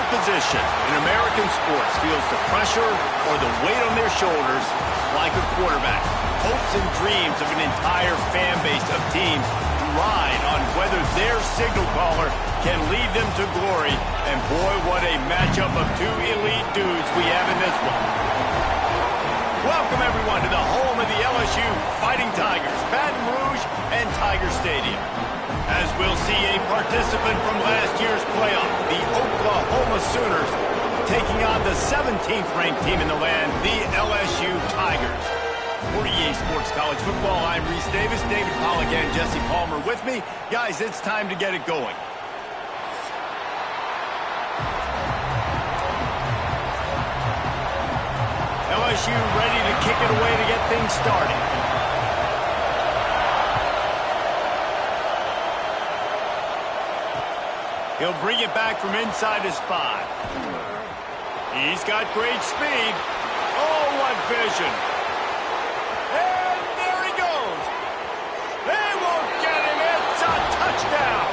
position in American sports feels the pressure or the weight on their shoulders like a quarterback. Hopes and dreams of an entire fan base of teams ride on whether their signal caller can lead them to glory. And boy, what a matchup of two elite dudes we have in this one. Welcome, everyone, to the home of the LSU Fighting Tigers, Baton Rouge and Tiger Stadium. As we'll see a participant from last year's playoff, the Oklahoma Sooners, taking on the 17th-ranked team in the land, the LSU Tigers. For EA Sports College Football, I'm Reese Davis, David Pollack, and Jesse Palmer with me. Guys, it's time to get it going. LSU ready to kick it away to get things started. He'll bring it back from inside his 5. He's got great speed. Oh, what vision. And there he goes. They won't get him. It's a touchdown.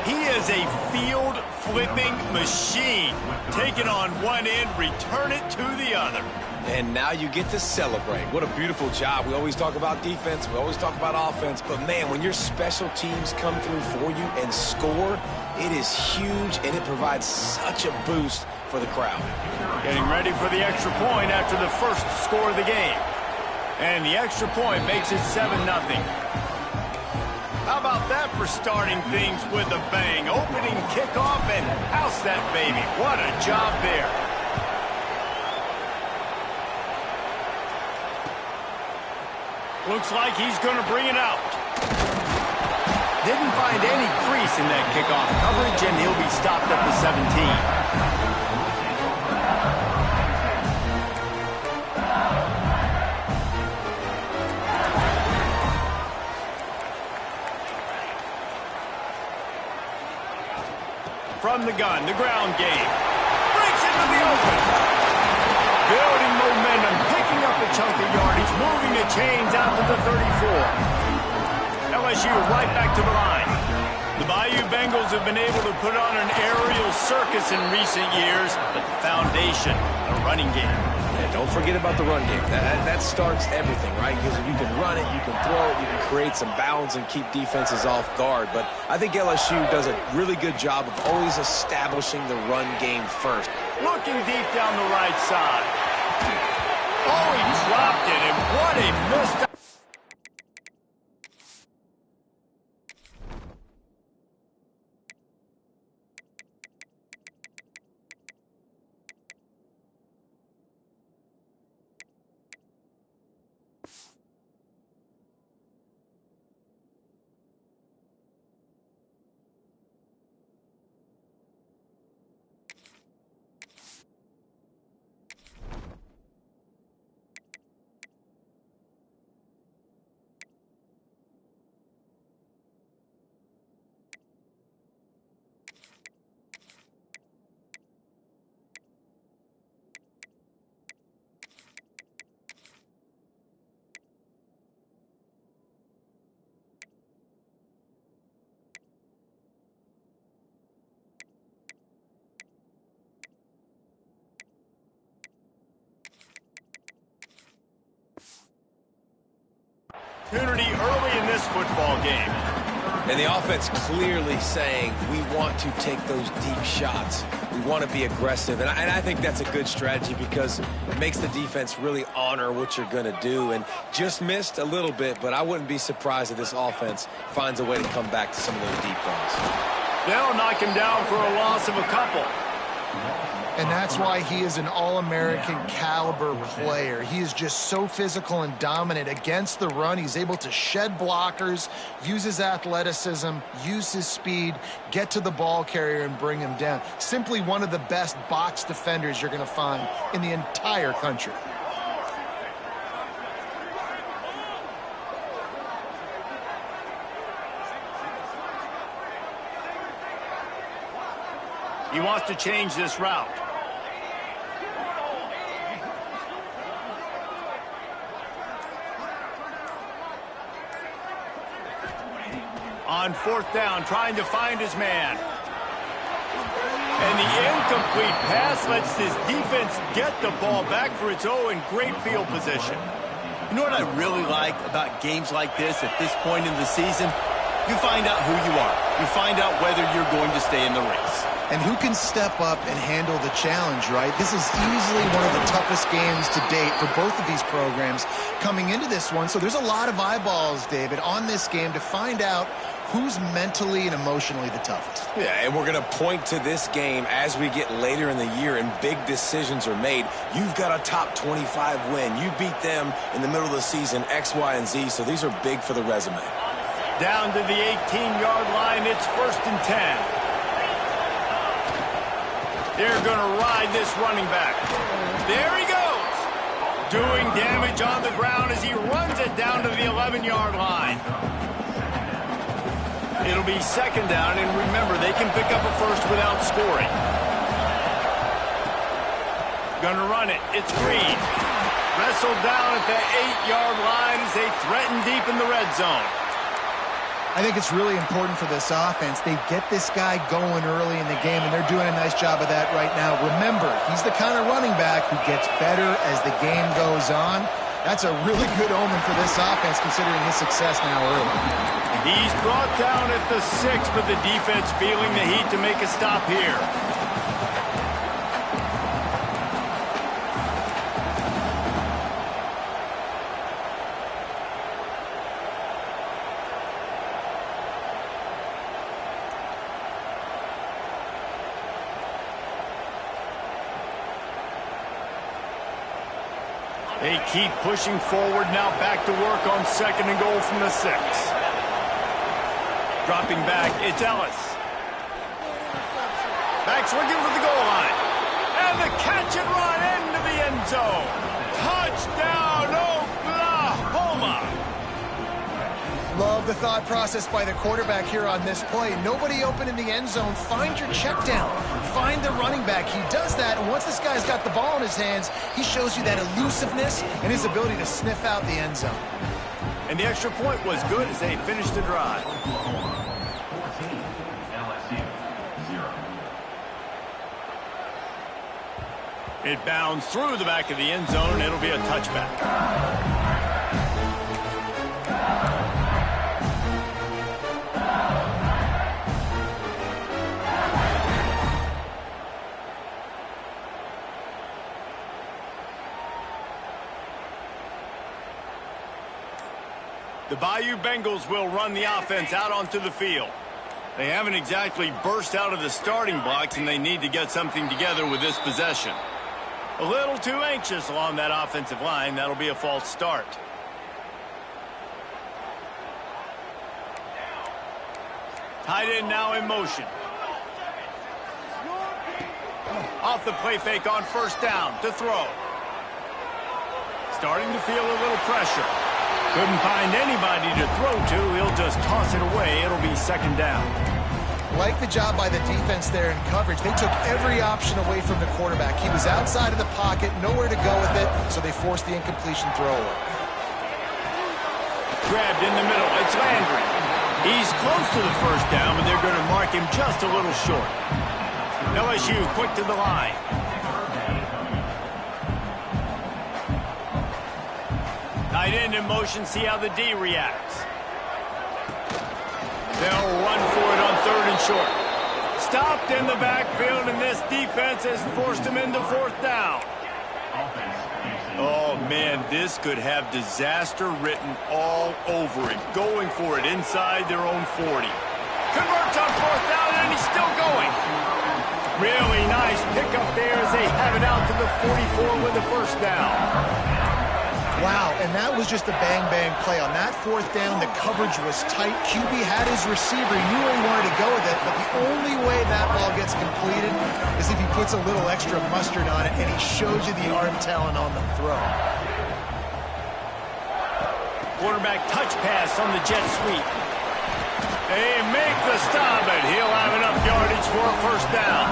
He is a field-flipping machine. Take it on one end, return it to the other. And now you get to celebrate. What a beautiful job. We always talk about defense. We always talk about offense. But, man, when your special teams come through for you and score, it is huge, and it provides such a boost for the crowd. Getting ready for the extra point after the first score of the game. And the extra point makes it 7-0. How about that for starting things with a bang? Opening kickoff and house that baby. What a job there. Looks like he's going to bring it out. Didn't find any crease in that kickoff coverage, and he'll be stopped at the 17. From the gun, the ground game. Breaks into the open. Building momentum, picking up a chunk of yardage, moving the chains out to the 34. LSU right back to the line. The Bayou Bengals have been able to put on an aerial circus in recent years, but the foundation, the running game. And don't forget about the run game. That starts everything, right? Because if you can run it, you can throw it, you can create some balance and keep defenses off guard. But I think LSU does a really good job of always establishing the run game first. Looking deep down the right side. Oh, he dropped it, and what a missed. Opportunity early in this football game. And the offense clearly saying, we want to take those deep shots. We want to be aggressive. And I think that's a good strategy because it makes the defense really honor what you're going to do. And just missed a little bit, but I wouldn't be surprised if this offense finds a way to come back to some of those deep runs. They'll knock him down for a loss of a couple. And that's why he is an All-American caliber player. He is just so physical and dominant against the run. He's able to shed blockers, use his athleticism, use his speed, get to the ball carrier and bring him down. Simply one of the best box defenders you're going to find in the entire country. He wants to change this route. On fourth down, trying to find his man. And the incomplete pass lets this defense get the ball back for its own great field position. You know what I really like about games like this at this point in the season? You find out who you are. You find out whether you're going to stay in the race. And who can step up and handle the challenge, right? This is easily one of the toughest games to date for both of these programs coming into this one. So there's a lot of eyeballs, David, on this game to find out who's mentally and emotionally the toughest. Yeah, and we're going to point to this game as we get later in the year and big decisions are made. You've got a top 25 win. You beat them in the middle of the season, X, Y, and Z, so these are big for the resume. Down to the 18-yard line, it's 1st and 10. They're going to ride this running back. There he goes. Doing damage on the ground as he runs it down to the 11-yard line. It'll be 2nd down, and remember, they can pick up a first without scoring. Gonna run it. It's Green. Wrestled down at the 8-yard line as they threaten deep in the red zone. I think it's really important for this offense. They get this guy going early in the game, and they're doing a nice job of that right now. Remember, he's the kind of running back who gets better as the game goes on. That's a really good omen for this offense, considering his success now early. He's brought down at the 6, but the defense feeling the heat to make a stop here. They keep pushing forward now, back to work on 2nd and goal from the 6. Dropping back, it's Ellis. Back's looking for the goal line. And the catch and run into the end zone. Touchdown, Oklahoma! Love the thought process by the quarterback here on this play. Nobody open in the end zone. Find your check down. Find the running back. He does that, and once this guy's got the ball in his hands, he shows you that elusiveness and his ability to sniff out the end zone. And the extra point was good as they finished the drive. It bounds through the back of the end zone. It'll be a touchback. The Bayou Bengals will run the offense out onto the field. They haven't exactly burst out of the starting blocks, and they need to get something together with this possession. A little too anxious along that offensive line. That'll be a false start. Tight end now in motion. Off the play fake on 1st down to throw. Starting to feel a little pressure. Couldn't find anybody to throw to. He'll just toss it away. It'll be 2nd down. Like the job by the defense there in coverage. They took every option away from the quarterback. He was outside of the pocket, nowhere to go with it, so they forced the incompletion throw away. Grabbed in the middle. It's Landry. He's close to the 1st down, but they're going to mark him just a little short. LSU quick to the line. Tight end in motion, see how the D reacts. They'll run for it on 3rd and short. Stopped in the backfield, and this defense has forced him into 4th down. Oh, man, this could have disaster written all over it. Going for it inside their own 40. Converts on 4th down, and he's still going. Really nice pickup there as they have it out to the 44 with the 1st down. Wow, and that was just a bang-bang play. On that 4th down, the coverage was tight. QB had his receiver. He knew where he wanted to go with it, but the only way that ball gets completed is if he puts a little extra mustard on it, and he shows you the arm talent on the throw. Quarterback touch pass on the jet sweep. They make the stop, but he'll have enough yardage for a 1st down.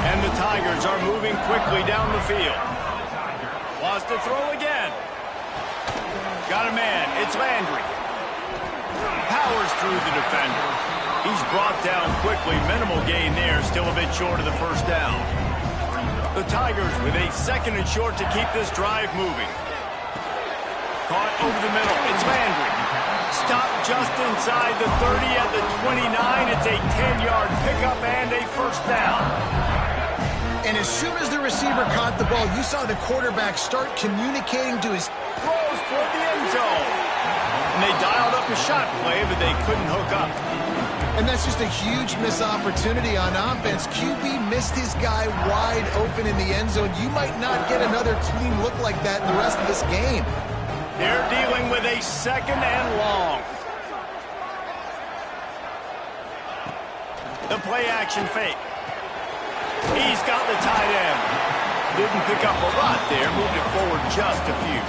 And the Tigers are moving quickly down the field. Wants to throw again. Got a man. It's Landry. powers through the defender. He's brought down quickly. Minimal gain there, still a bit short of the first down. The Tigers with a 2nd and short to keep this drive moving. Caught over the middle. It's Landry. Stopped just inside the 30 at the 29. It's a 10-yard pickup and a first down. And as soon as the receiver caught the ball, you saw the quarterback start communicating to his Throws toward the end zone. And they dialed up a shot play, but they couldn't hook up. And that's just a huge missed opportunity on offense. QB missed his guy wide open in the end zone. You might not get another clean look like that in the rest of this game. They're dealing with a 2nd and long. The play action fake. He's got the tight end. Didn't pick up a lot there. Moved it forward just a few.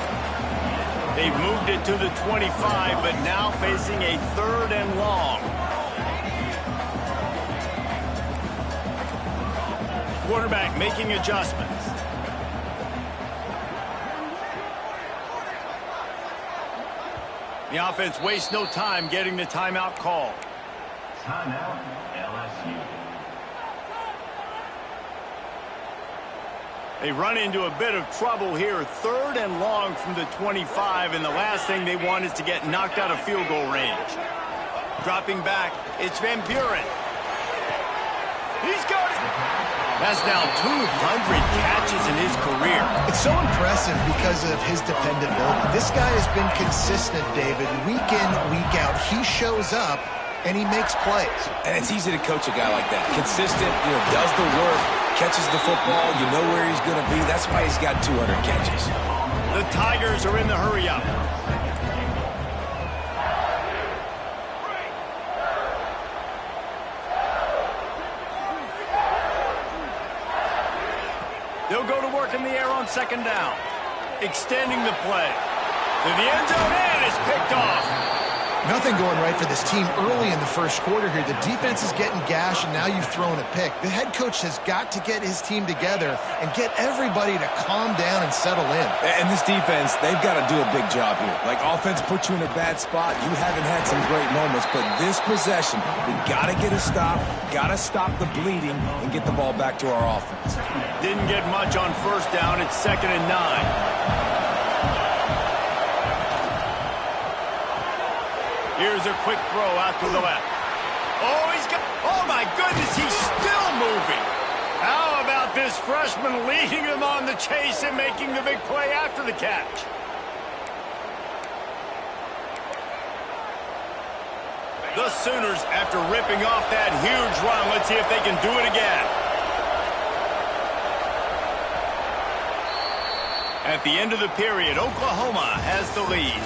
They've moved it to the 25, but now facing a 3rd and long. Quarterback making adjustments. The offense wastes no time getting the timeout call. Timeout, LSU. They run into a bit of trouble here. 3rd and long from the 25, and the last thing they want is to get knocked out of field goal range. Dropping back, it's Van Buren. He's got it. That's now 200 catches in his career. It's so impressive because of his dependability. This guy has been consistent, David, week in, week out. He shows up, and he makes plays. And it's easy to coach a guy like that. Consistent, does the work, catches the football, you know where he's going to be. That's why he's got 200 catches. The Tigers are in the hurry-up. They'll go to work in the air on 2nd down. Extending the play. To the end zone, and it's picked off. Nothing going right for this team early in the first quarter here. The defense is getting gashed, and now you've thrown a pick. The head coach has got to get his team together and get everybody to calm down and settle in. And this defense, they've got to do a big job here. Like, offense puts you in a bad spot. You haven't had some great moments, but this possession, we got to get a stop, got to stop the bleeding, and get the ball back to our offense. Didn't get much on first down. It's 2nd and 9. Here's a quick throw out to the left. Oh, my goodness, he's still moving. How about this freshman leading him on the chase and making the big play after the catch? The Sooners, after ripping off that huge run, let's see if they can do it again. At the end of the period, Oklahoma has the lead.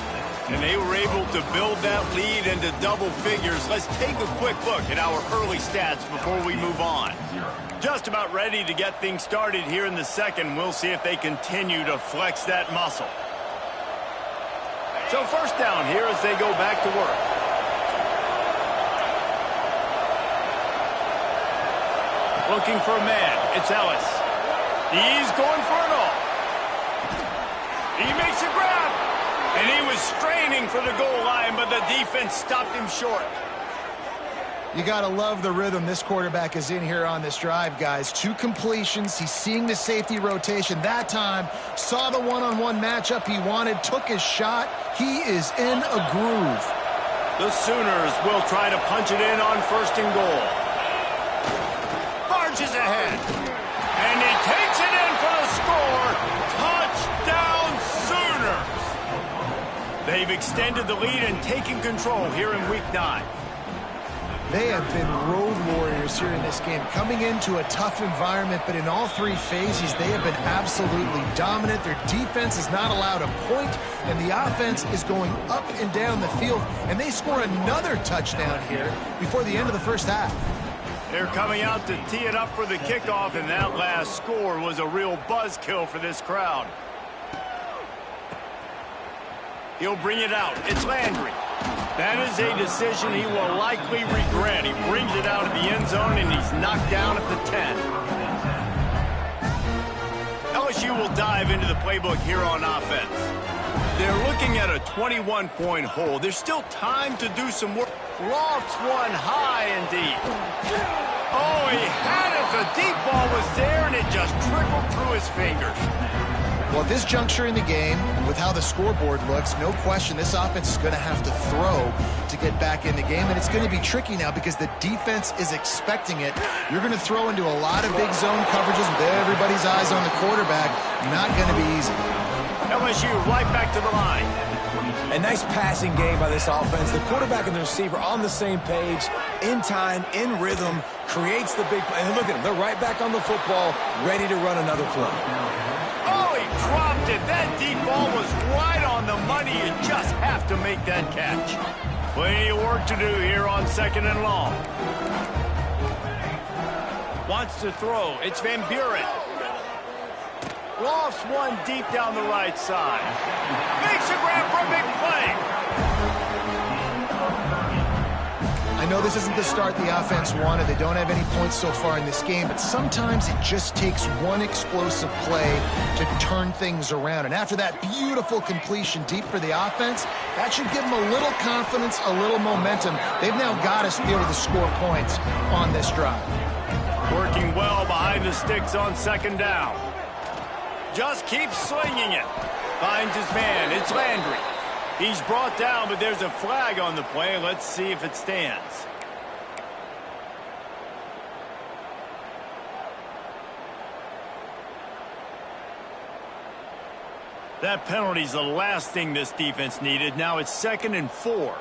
And they were able to build that lead into double figures. Let's take a quick look at our early stats before we move on. Just about ready to get things started here in the second. We'll see if they continue to flex that muscle. So first down here as they go back to work. Looking for a man. It's Ellis. He's going for it all. He makes a grab. And he was straining for the goal line, but the defense stopped him short. You got to love the rhythm this quarterback is in here on this drive, guys. 2 completions. He's seeing the safety rotation. That time, saw the one-on-one matchup he wanted, took his shot. He is in a groove. The Sooners will try to punch it in on 1st and goal. Barges ahead. And he takes it in for the score. Touchdown, Sooners. They've extended the lead and taken control here in Week 9. They have been road warriors here in this game, coming into a tough environment, but in all 3 phases, they have been absolutely dominant. Their defense is not allowed a point, and the offense is going up and down the field, and they score another touchdown here before the end of the first half. They're coming out to tee it up for the kickoff, and that last score was a real buzzkill for this crowd. He'll bring it out. It's Landry. That is a decision he will likely regret. He brings it out of the end zone, and he's knocked down at the 10. LSU will dive into the playbook here on offense. They're looking at a 21-point hole. There's still time to do some work. Lofts one high and deep. Oh, he had it. The deep ball was there, and it just trickled through his fingers. Well, at this juncture in the game, with how the scoreboard looks, no question this offense is going to have to throw to get back in the game, and it's going to be tricky now because the defense is expecting it. You're going to throw into a lot of big zone coverages with everybody's eyes on the quarterback. Not going to be easy. LSU right back to the line. A nice passing game by this offense. The quarterback and the receiver on the same page, in time, in rhythm, creates the big play. And look at them. They're right back on the football, ready to run another play. Oh, he dropped it. That deep ball was right on the money. You just have to make that catch. Plenty of work to do here on 2nd and long. Wants to throw. It's Van Buren. Lofts one deep down the right side. Makes a grab for a big play. I know this isn't the start the offense wanted. They don't have any points so far in this game, but sometimes it just takes one explosive play to turn things around. And after that beautiful completion deep for the offense, that should give them a little confidence, a little momentum. They've now got to be able to score points on this drive. Working well behind the sticks on 2nd down. Just keeps slinging it. Finds his man. It's Landry. He's brought down, but there's a flag on the play. Let's see if it stands. That penalty's the last thing this defense needed. Now it's 2nd and 4.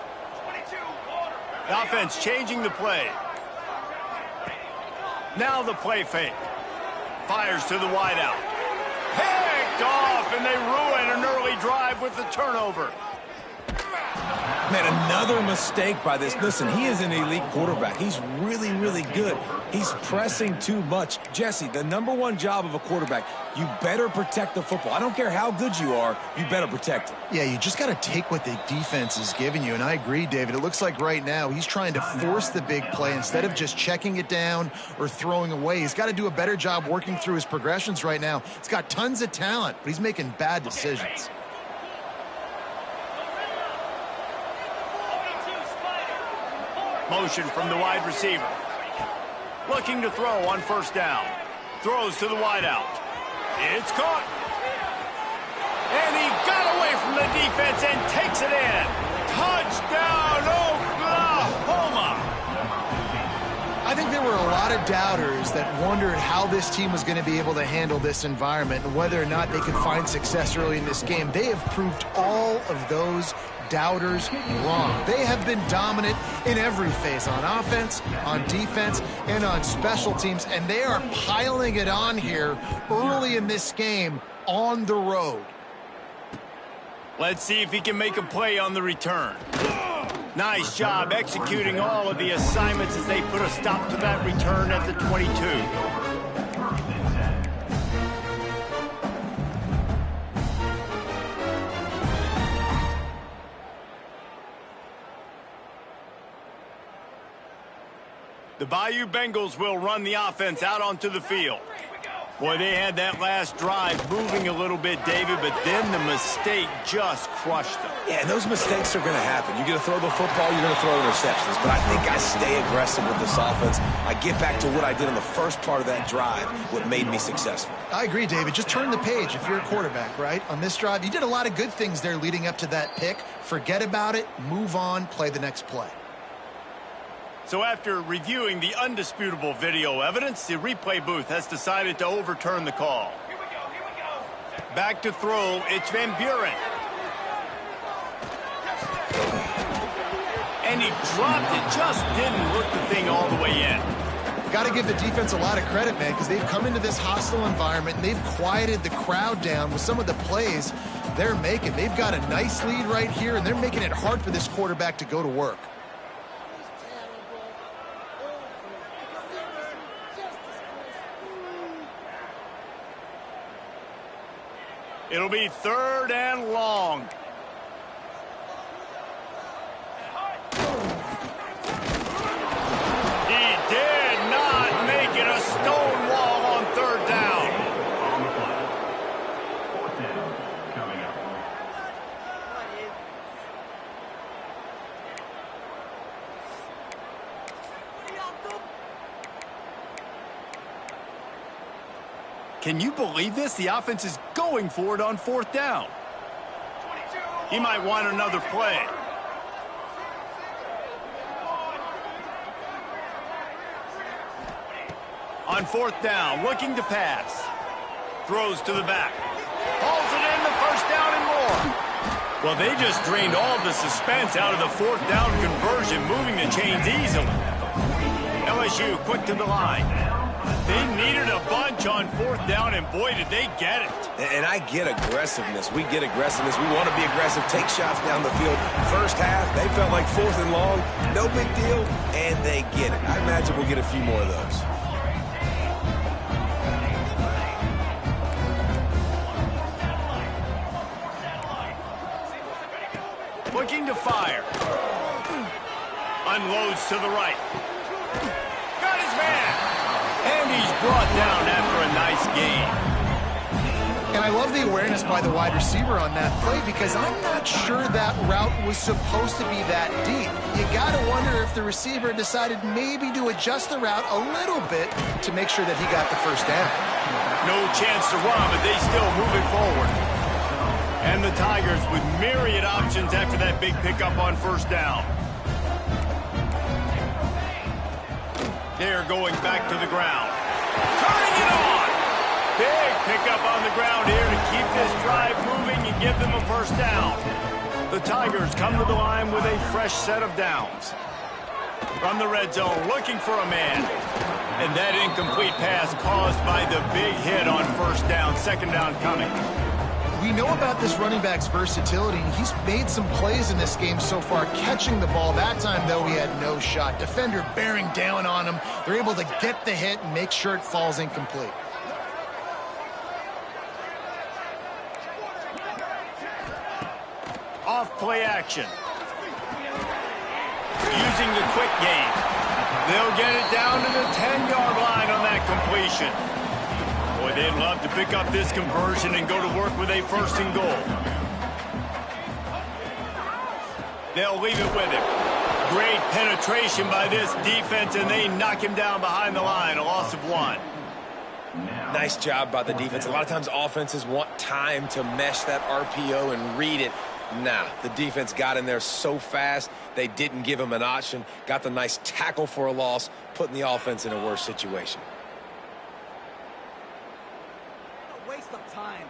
The offense changing the play. Now the play fake. Fires to the wideout. Picked off, and they ruin an early drive with the turnover. Man, another mistake by this. Listen, he is an elite quarterback. He's really, really good. He's pressing too much. Jesse, the #1 job of a quarterback, you better protect the football. I don't care how good you are, you better protect it. Yeah, you just got to take what the defense is giving you, and I agree, David. It looks like right now he's trying to force the big play instead of just checking it down or throwing away. He's got to do a better job working through his progressions right now. He's got tons of talent, but he's making bad decisions. Motion from the wide receiver. Looking to throw on 1st down. Throws to the wideout. It's caught. And he got away from the defense and takes it in. Touchdown, Oklahoma! I think there were a lot of doubters that wondered how this team was going to be able to handle this environment and whether or not they could find success early in this game. They have proved all of those doubters wrong. They have been dominant in every phase, on offense, on defense, and on special teams, and they are piling it on here early in this game on the road. Let's see if he can make a play on the return. Nice job executing all of the assignments as they put a stop to that return at the 22. The Bayou Bengals will run the offense out onto the field. Boy, they had that last drive moving a little bit, David, but then the mistake just crushed them. Yeah, and those mistakes are going to happen. You're going to throw the football, you're going to throw interceptions. But I think I stay aggressive with this offense. I get back to what I did in the first part of that drive, what made me successful. I agree, David. Just turn the page if you're a quarterback, right? On this drive, you did a lot of good things there leading up to that pick. Forget about it, move on, play the next play. So after reviewing the undisputable video evidence, the replay booth has decided to overturn the call. Back to throw, it's Van Buren. And he dropped it, just didn't look the thing all the way in. Got to give the defense a lot of credit, man, because they've come into this hostile environment and they've quieted the crowd down with some of the plays they're making. They've got a nice lead right here, and they're making it hard for this quarterback to go to work. It'll be 3rd and long. He did not make it a stone wall on 3rd down. Can you believe this? The offense is going for it on 4th down. He might want another play. On 4th down, looking to pass. Throws to the back. Hauls it in, the 1st down and more. Well, they just drained all of the suspense out of the 4th down conversion, moving the chains easily. LSU quick to the line. They needed a bunch on 4th down, and boy, did they get it. And I get aggressiveness. We get aggressiveness. We want to be aggressive, take shots down the field. First half, they felt like 4th and long. No big deal, and they get it. I imagine we'll get a few more of those. Looking to fire. Unloads to the right. Got his man. And he's brought down after a nice gain. And I love the awareness by the wide receiver on that play because I'm not sure that route was supposed to be that deep. You got to wonder if the receiver decided maybe to adjust the route a little bit to make sure that he got the 1st down. No chance to run, but they still move it forward. And the Tigers with myriad options after that big pickup on 1st down. They're going back to the ground. Turning it on! Big pickup on the ground here to keep this drive moving and give them a 1st down. The Tigers come to the line with a fresh set of downs. From the red zone, looking for a man. And that incomplete pass caused by the big hit on 1st down, 2nd down coming. We know about this running back's versatility, and he's made some plays in this game so far, catching the ball. That time, though, he had no shot. Defender bearing down on him. They're able to get the hit and make sure it falls incomplete. Off play action. Using the quick game. They'll get it down to the 10-yard line on that completion. Boy, they'd love to pick up this conversion and go to work with a 1st and goal. They'll leave it with him. Great penetration by this defense, and they knock him down behind the line, a loss of 1. Nice job by the defense. A lot of times offenses want time to mesh that RPO and read it. Nah, the defense got in there so fast, they didn't give him an option. Got the nice tackle for a loss, putting the offense in a worse situation. Waste of time.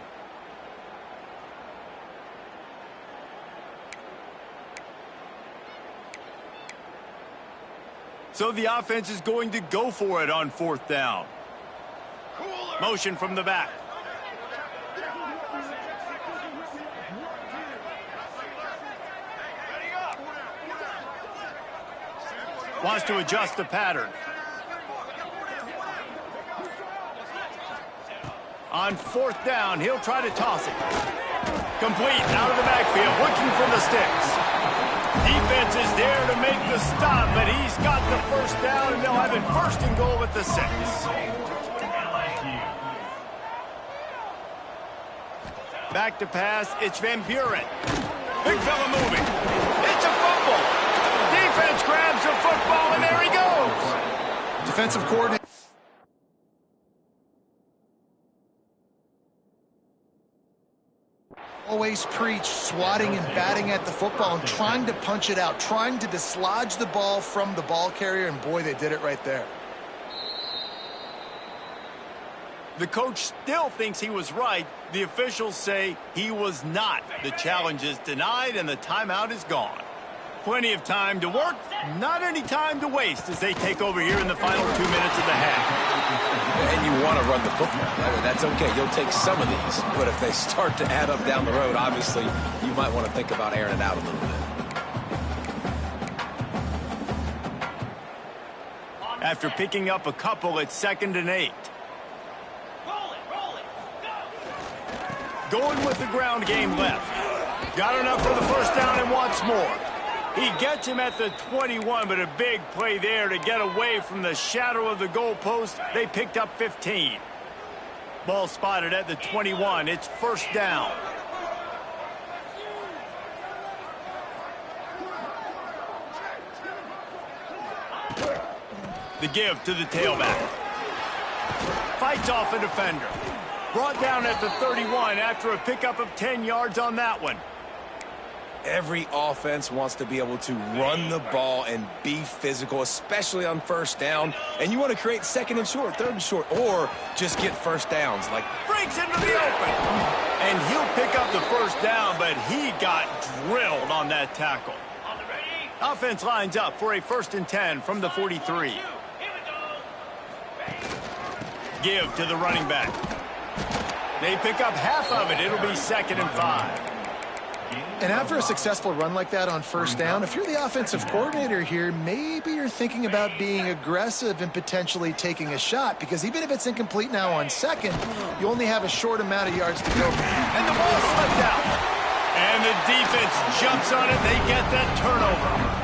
So the offense is going to go for it on 4th down. Motion from the back. Wants to adjust the pattern. On 4th down, he'll try to toss it. Complete out of the backfield, looking for the sticks. Defense is there to make the stop, but he's got the 1st down, and they'll have it 1st and goal at the 6. Back to pass, it's Van Buren. Big fella moving. It's a fumble. Defense grabs the football, and there he goes. Defensive coordinator. Always preach swatting and batting at the football and trying to punch it out, trying to dislodge the ball from the ball carrier, and boy, they did it right there. The coach still thinks he was right. The officials say he was not. The challenge is denied, and the timeout is gone. Plenty of time to work, not any time to waste as they take over here in the final 2 minutes of the half. And you want to run the football, right? That's okay. You'll take some of these. But if they start to add up down the road, obviously, you might want to think about airing it out a little bit. After picking up a couple, it's 2nd and 8. Going with the ground game left. Got enough for the 1st down and wants more. He gets him at the 21, but a big play there to get away from the shadow of the goalpost. They picked up 15. Ball spotted at the 21. It's 1st down. The give to the tailback. Fights off a defender. Brought down at the 31 after a pickup of 10 yards on that one. Every offense wants to be able to run the ball and be physical, especially on first down. And you want to create second and short, third and short, or just get first downs. Like breaks into the open. And he'll pick up the first down, but he got drilled on that tackle. Offense lines up for a 1st and 10 from the 43. Give to the running back. They pick up half of it. It'll be 2nd and 5. And after a successful run like that on first down, if you're the offensive coordinator here, maybe you're thinking about being aggressive and potentially taking a shot, because even if it's incomplete now on 2nd, you only have a short amount of yards to go. And the ball slipped out. And the defense jumps on it. They get that turnover.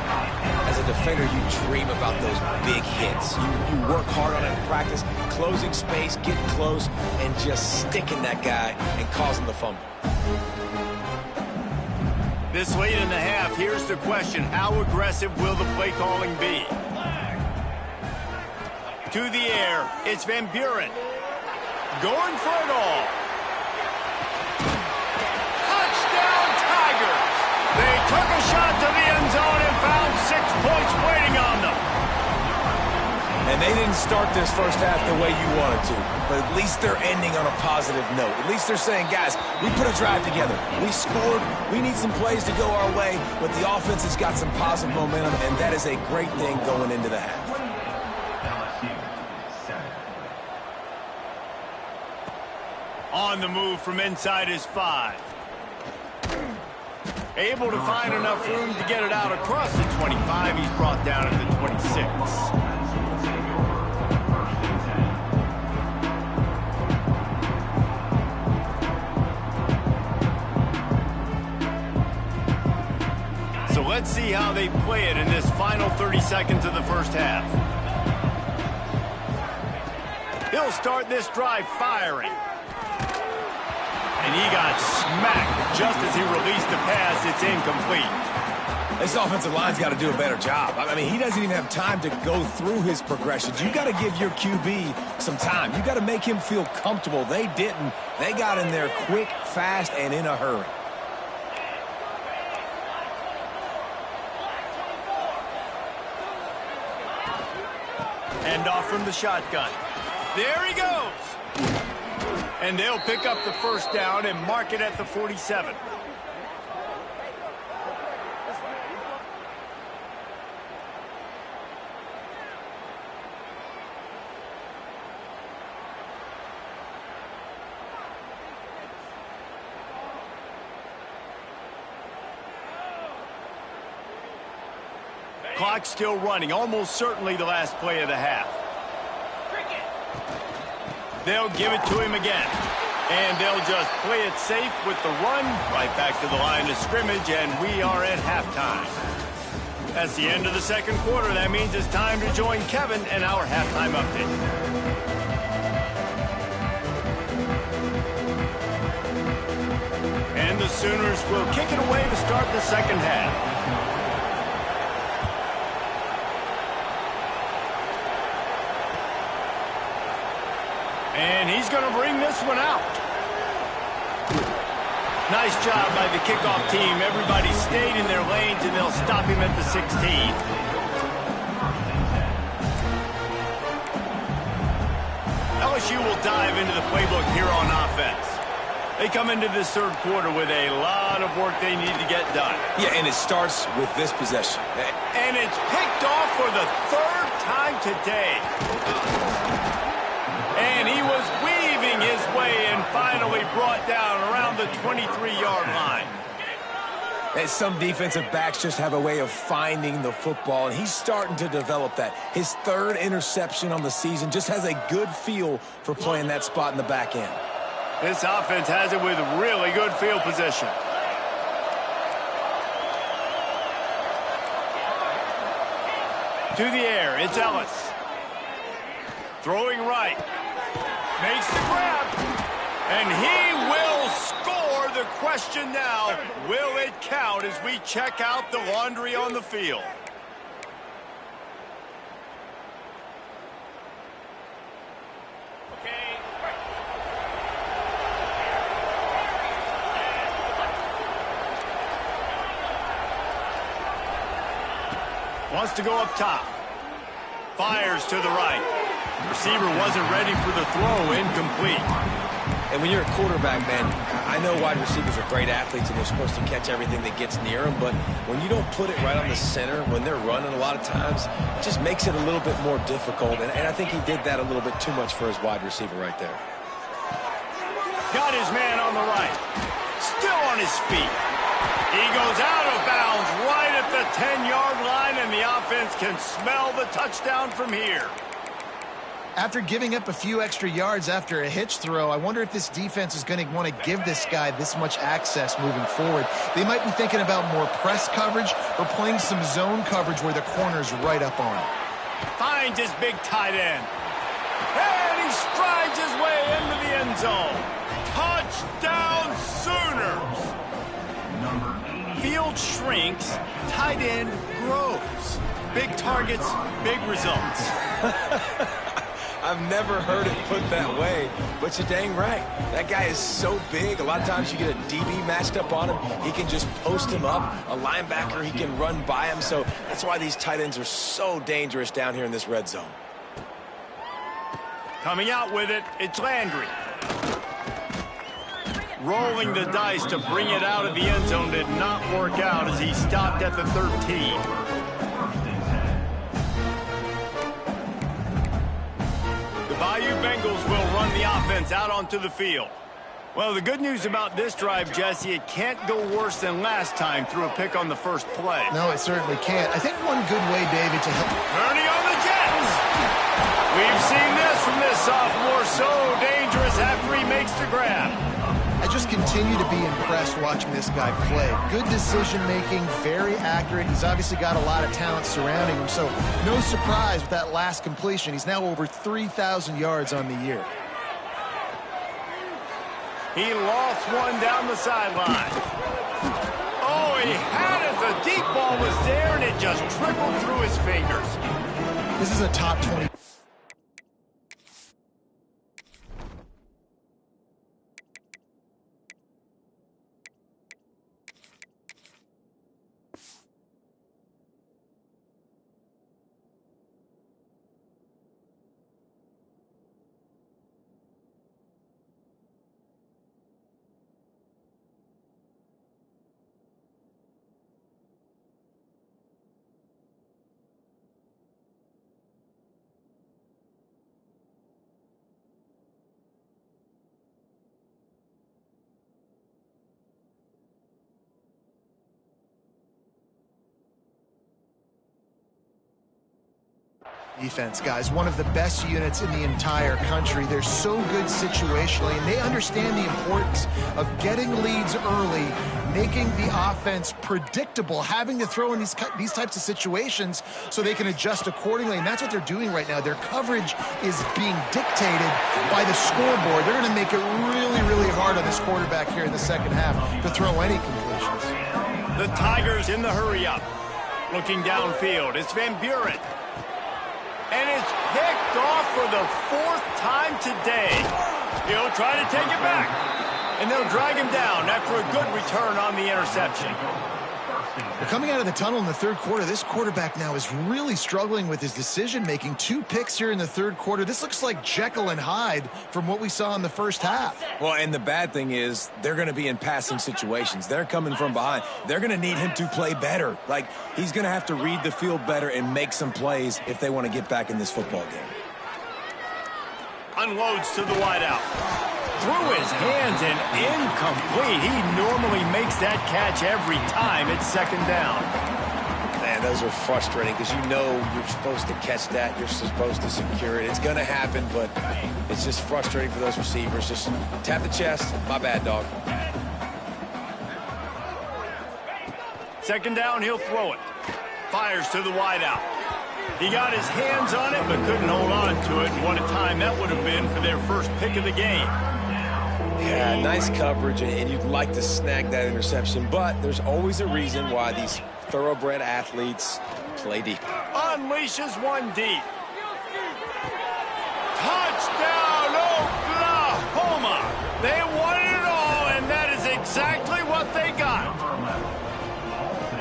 As a defender, you dream about those big hits. You work hard on it in practice, closing space, getting close, and just sticking that guy and causing the fumble. This late in the half, here's the question. How aggressive will the play calling be? To the air, it's Van Buren. Going for it all. Touchdown, Tigers! They took a shot to the end zone and found 6 points waiting on them. And they didn't start this first half the way you wanted to, but at least they're ending on a positive note. At least they're saying, guys, we put a drive together. We scored. We need some plays to go our way, but the offense has got some positive momentum, and that is a great thing going into the half. On the move from inside his 5. Able to find enough room to get it out across the 25. He's brought down at the 26. So let's see how they play it in this final 30 seconds of the first half. He'll start this drive firing. And he got smacked just as he released the pass. It's incomplete. This offensive line's got to do a better job. I mean, he doesn't even have time to go through his progressions. You got to give your QB some time. You got to make him feel comfortable. They didn't. They got in there quick, fast, and in a hurry. Hand off from the shotgun. There he goes. And they'll pick up the first down and mark it at the 47. Clock still running, almost certainly the last play of the half. They'll give it to him again. And they'll just play it safe with the run right back to the line of scrimmage, and we are at halftime. That's the end of the second quarter. That means it's time to join Kevin and our halftime update. And the Sooners will kick it away to start the second half. And he's going to bring this one out. Nice job by the kickoff team. Everybody stayed in their lanes, and they'll stop him at the 16. LSU will dive into the playbook here on offense. They come into this third quarter with a lot of work they need to get done. Yeah, and it starts with this possession. And it's picked off for the third time today. And he was weaving his way and finally brought down around the 23-yard line. And some defensive backs just have a way of finding the football, and he's starting to develop that. His third interception on the season, just has a good feel for playing that spot in the back end. This offense has it with really good field position. To the air, it's Ellis. Throwing right. Makes the grab. And he will score. The question now, will it count as we check out the laundry on the field? Wants to go up top. Fires to the right. Receiver wasn't ready for the throw. Incomplete. And when you're a quarterback, man, I know wide receivers are great athletes and they're supposed to catch everything that gets near them, but when you don't put it right on the center, when they're running a lot of times, it just makes it a little bit more difficult. And I think he did that a little bit too much for his wide receiver right there. Got his man on the right. Still on his feet. He goes out of bounds right at the 10-yard line, and the offense can smell the touchdown from here. After giving up a few extra yards after a hitch throw, I wonder if this defense is going to want to give this guy this much access moving forward. They might be thinking about more press coverage or playing some zone coverage where the corner's right up on him. Finds his big tight end. And he strides his way into the end zone. Touchdown Sooners! Field shrinks, tight end grows. Big targets, big results. I've never heard it put that way, but you're dang right. That guy is so big. A lot of times you get a DB matched up on him. He can just post him up. A linebacker, he can run by him. So that's why these tight ends are so dangerous down here in this red zone. Coming out with it, it's Landry. Rolling the dice to bring it out of the end zone did not work out as he stopped at the 13. The Bayou Bengals will run the offense out onto the field. Well, the good news about this drive, Jesse, it can't go worse than last time through a pick on the first play. No, it certainly can't. I think one good way, David, to help... Turning on the Jets! We've seen this from this sophomore, so dangerous after he makes the grab. I just continue to be impressed watching this guy play. Good decision-making, very accurate. He's obviously got a lot of talent surrounding him, so no surprise with that last completion. He's now over 3,000 yards on the year. He lost one down the sideline. Oh, he had it. The deep ball was there, and it just trickled through his fingers. This is a top 20. Defense, guys, one of the best units in the entire country. They're so good situationally, and they understand the importance of getting leads early, making the offense predictable, having to throw in these types of situations so they can adjust accordingly, and that's what they're doing right now. Their coverage is being dictated by the scoreboard. They're going to make it really, really hard on this quarterback here in the second half to throw any completions. The Tigers in the hurry-up. Looking downfield, it's Van Buren. And it's picked off for the fourth time today. He'll try to take it back. And they'll drag him down after a good return on the interception. Well, coming out of the tunnel in the third quarter, this quarterback now is really struggling with his decision-making. 2 picks here in the third quarter. This looks like Jekyll and Hyde from what we saw in the first half. Well, and the bad thing is they're going to be in passing situations. They're coming from behind. They're going to need him to play better. Like, he's going to have to read the field better and make some plays if they want to get back in this football game. Unloads to the wideout. Through his hands and incomplete. He normally makes that catch every time. It's second down. Man, those are frustrating because you know you're supposed to catch that. You're supposed to secure it. It's going to happen, but it's just frustrating for those receivers. Just tap the chest. My bad, dog. Second down, he'll throw it. Fires to the wideout. He got his hands on it but couldn't hold on to it. And what a time that would have been for their first pick of the game. Yeah, nice coverage, and you'd like to snag that interception, but there's always a reason why these thoroughbred athletes play deep. Unleashes one deep. Touchdown, Oklahoma! They won it all, and that is exactly what they got.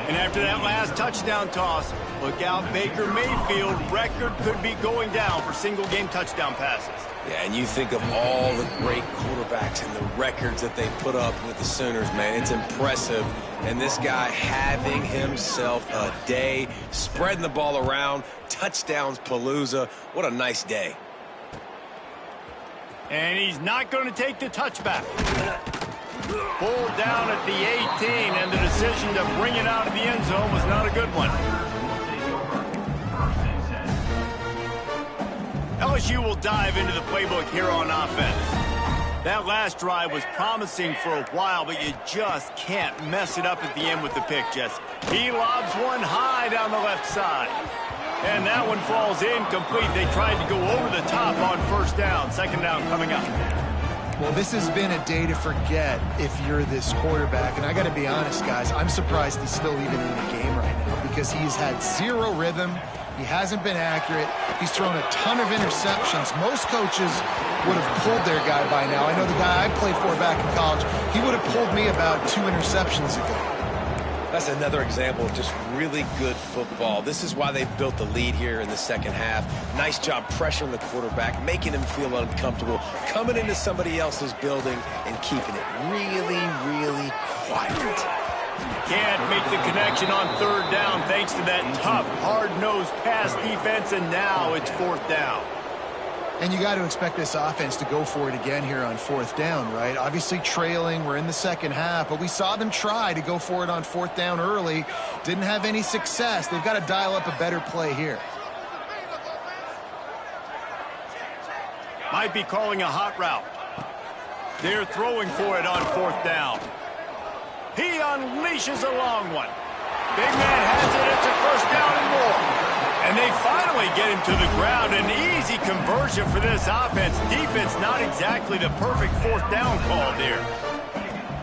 And after that last touchdown toss, look out, Baker Mayfield record could be going down for single-game touchdown passes. Yeah, and you think of all the great quarterbacks and the records that they put up with the Sooners, man. It's impressive. And this guy having himself a day, spreading the ball around, touchdowns palooza. What a nice day. And he's not going to take the touchback. Pulled down at the 18, and the decision to bring it out of the end zone was not a good one. LSU will dive into the playbook here on offense. That last drive was promising for a while, but you just can't mess it up at the end with the pick, Jesse. He lobs one high down the left side. And that one falls incomplete. They tried to go over the top on first down. Second down coming up. Well, this has been a day to forget if you're this quarterback. And I got to be honest, guys, I'm surprised he's still even in the game right now because he's had zero rhythm. He hasn't been accurate. He's thrown a ton of interceptions. Most coaches would have pulled their guy by now. I know the guy I played for back in college, he would have pulled me about 2 interceptions ago. That's another example of just really good football. This is why they built the lead here in the second half. Nice job pressuring the quarterback, making him feel uncomfortable, coming into somebody else's building and keeping it really, really quiet. Can't make the connection on third down thanks to that tough, hard-nosed pass defense, and now it's fourth down. And you got to expect this offense to go for it again here on fourth down, right? Obviously trailing, we're in the second half, but we saw them try to go for it on fourth down early. Didn't have any success. They've got to dial up a better play here. Might be calling a hot route. They're throwing for it on fourth down. He unleashes a long one. Big man has it. It's a first down and more. And they finally get him to the ground. An easy conversion for this offense. Defense not exactly the perfect fourth down call there.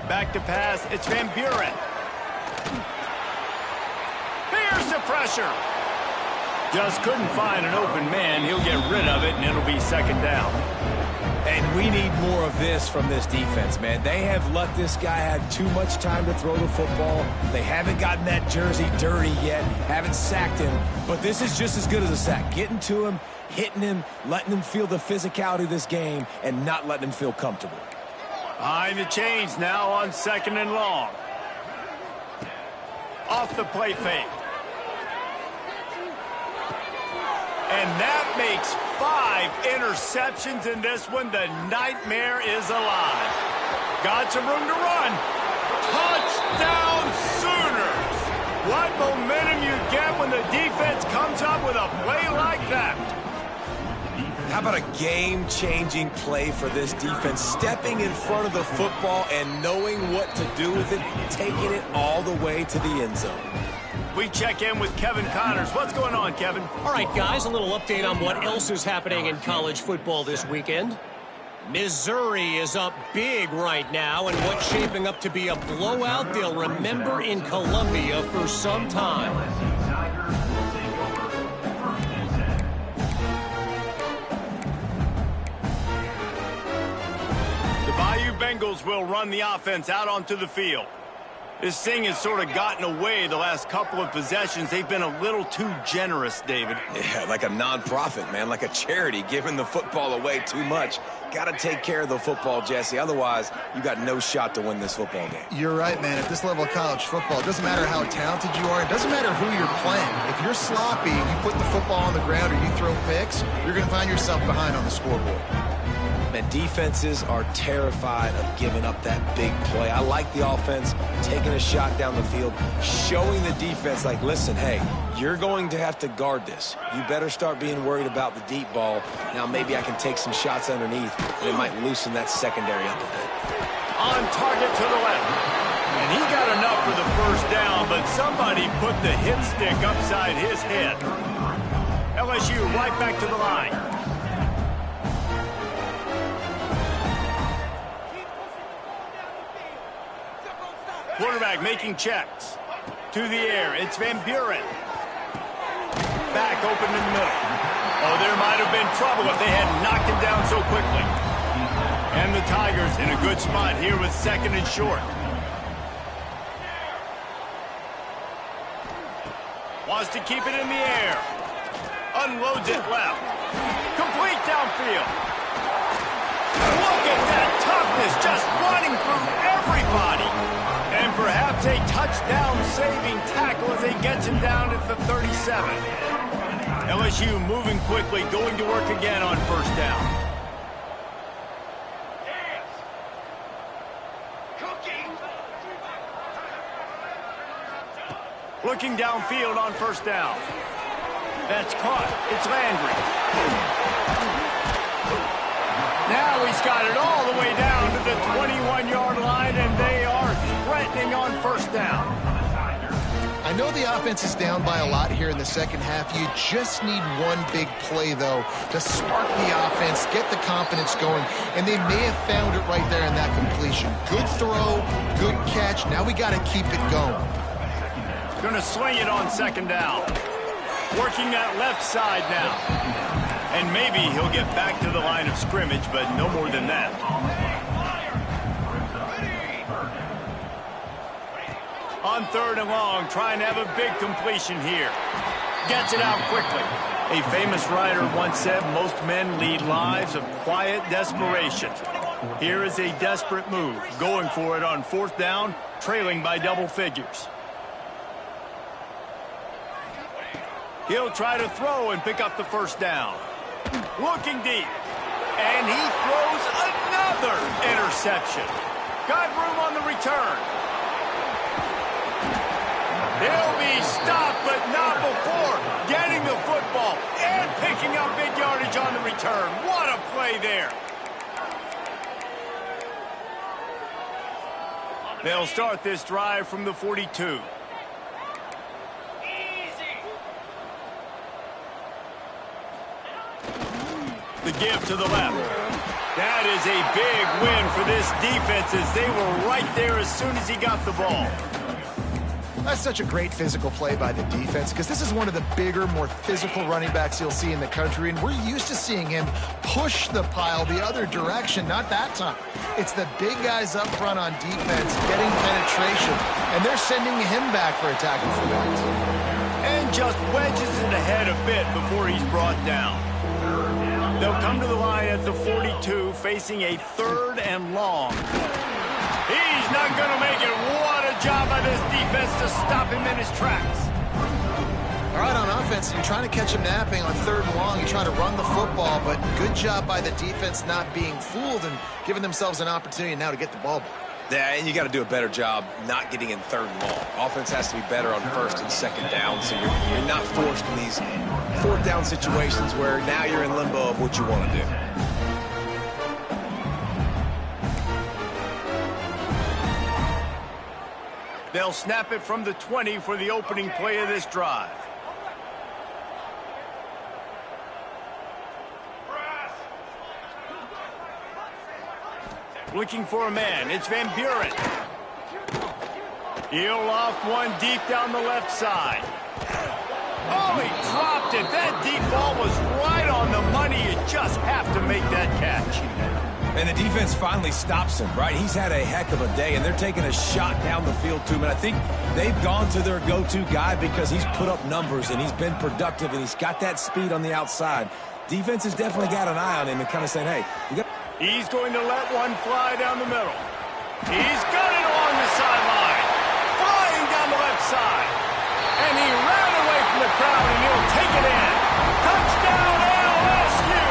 Back to pass. It's Van Buren. Here's the pressure. Just couldn't find an open man. He'll get rid of it, and it'll be second down. And we need more of this from this defense, man. They have let this guy have too much time to throw the football. They haven't gotten that jersey dirty yet, haven't sacked him. But this is just as good as a sack. Getting to him, hitting him, letting him feel the physicality of this game, and not letting him feel comfortable. Behind the chains now on second and long. Off the play fake. And that makes 5 interceptions in this one. The nightmare is alive. Got some room to run. Touchdown Sooners! What momentum you get when the defense comes up with a play like that. How about a game-changing play for this defense? Stepping in front of the football and knowing what to do with it, taking it all the way to the end zone. We check in with Kevin Connors. What's going on, Kevin? All right, guys, a little update on what else is happening in college football this weekend. Missouri is up big right now, and what's shaping up to be a blowout they'll remember in Columbia for some time. The Bayou Bengals will run the offense out onto the field. This thing has sort of gotten away the last couple of possessions. They've been a little too generous, David. Yeah, like a nonprofit, man, like a charity, giving the football away too much. Got to take care of the football, Jesse. Otherwise, you got no shot to win this football game. You're right, man. At this level of college football, it doesn't matter how talented you are. It doesn't matter who you're playing. If you're sloppy, you put the football on the ground or you throw picks, you're going to find yourself behind on the scoreboard. Man, defenses are terrified of giving up that big play. I like the offense taking a shot down the field, showing the defense, like, listen, hey, you're going to have to guard this. You better start being worried about the deep ball. Now maybe I can take some shots underneath, and it might loosen that secondary up a bit. On target to the left. And he got enough for the first down, but somebody put the hit stick upside his head. LSU right back to the line. Quarterback making checks. To the air, it's Van Buren. Back open in the middle. Oh, there might have been trouble if they had knocked him down so quickly. And the Tigers in a good spot here with second and short. Wants to keep it in the air. Unloads it left. Complete downfield. Look at that toughness, just running through everybody. And perhaps a touchdown-saving tackle as they get him down at the 37. LSU moving quickly, going to work again on first down. Looking downfield on first down. That's caught. It's Landry. Now he's got it all the way down to the 21-yard line, and they are threatening on first down. I know the offense is down by a lot here in the second half. You just need one big play, though, to spark the offense, get the confidence going, and they may have found it right there in that completion. Good throw, good catch. Now we got to keep it going. Going to swing it on second down. Working that left side now. And maybe he'll get back to the line of scrimmage, but no more than that. On third and long, trying to have a big completion here. Gets it out quickly. A famous writer once said, most men lead lives of quiet desperation. Here is a desperate move. Going for it on fourth down, trailing by double figures. He'll try to throw and pick up the first down. Looking deep. And he throws another interception. Got room on the return. He'll be stopped, but not before getting the football and picking up big yardage on the return. What a play there. They'll start this drive from the 42. The give to the left. That is a big win for this defense as they were right there as soon as he got the ball. That's such a great physical play by the defense because this is one of the bigger, more physical running backs you'll see in the country, and we're used to seeing him push the pile the other direction. Not that time. It's the big guys up front on defense getting penetration, and they're sending him back for a tackle for that. And just wedges it ahead a bit before he's brought down. They'll come to the line at the 42, facing a third and long. He's not going to make it. What a job by this defense to stop him in his tracks. All right, on offense, you're trying to catch him napping on third and long. You try to run the football, but good job by the defense not being fooled and giving themselves an opportunity now to get the ball back. Yeah, and you got to do a better job not getting in third and long. Offense has to be better on first and second down, so you're not forced in these fourth down situations where now you're in limbo of what you want to do. They'll snap it from the 20 for the opening play of this drive. Looking for a man. It's Van Buren. He'll loft one deep down the left side. Oh, he dropped it. That deep ball was right on the money. You just have to make that catch. And the defense finally stops him, right? He's had a heck of a day, and they're taking a shot down the field to him. And I think they've gone to their go-to guy because he's put up numbers, and he's been productive, and he's got that speed on the outside. Defense has definitely got an eye on him and kind of saying, hey, we got... He's going to let one fly down the middle. He's got it along the sideline. Flying down the left side. And he ran away from the crowd, and he'll take it in. Touchdown, LSU!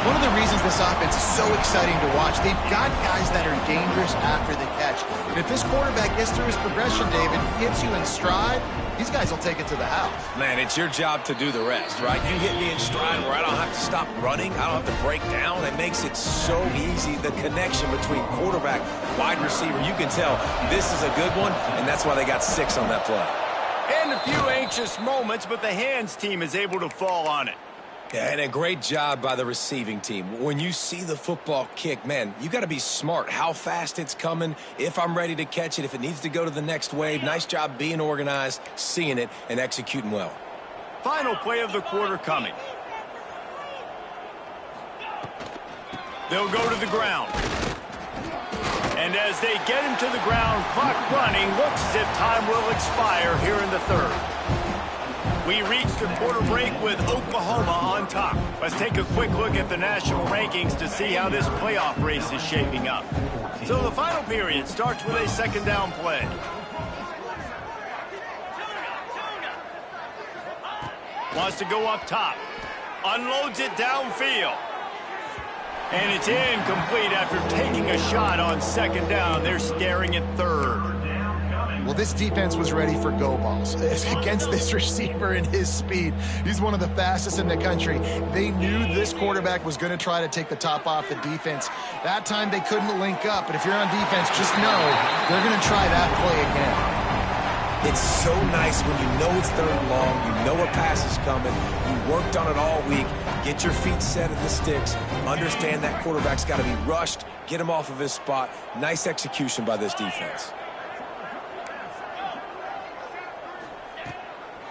One of the reasons this offense is so exciting to watch, they've got guys that are dangerous after the catch. And if this quarterback gets through his progression, David, hits you in stride, these guys will take it to the house. Man, it's your job to do the rest, right? You hit me in stride where I don't have to stop running. I don't have to break down. It makes it so easy. The connection between quarterback, wide receiver, you can tell this is a good one, and that's why they got 6 on that play. And a few anxious moments, but the hands team is able to fall on it. Yeah, and a great job by the receiving team. When you see the football kick, man, you got to be smart. How fast it's coming, if I'm ready to catch it, if it needs to go to the next wave. Nice job being organized, seeing it, and executing well. Final play of the quarter coming. They'll go to the ground. And as they get him to the ground, clock running, looks as if time will expire here in the third. We reached a quarter break with Oklahoma on top. Let's take a quick look at the national rankings to see how this playoff race is shaping up. So the final period starts with a second down play. Wants to go up top. Unloads it downfield. And it's incomplete after taking a shot on second down. They're staring at third. Well, this defense was ready for go balls against this receiver and his speed. He's one of the fastest in the country. They knew this quarterback was going to try to take the top off the defense. That time they couldn't link up, but if you're on defense, just know they're going to try that play again. It's so nice when you know it's third and long, you know a pass is coming, you worked on it all week, get your feet set at the sticks, understand that quarterback's got to be rushed, get him off of his spot. Nice execution by this defense.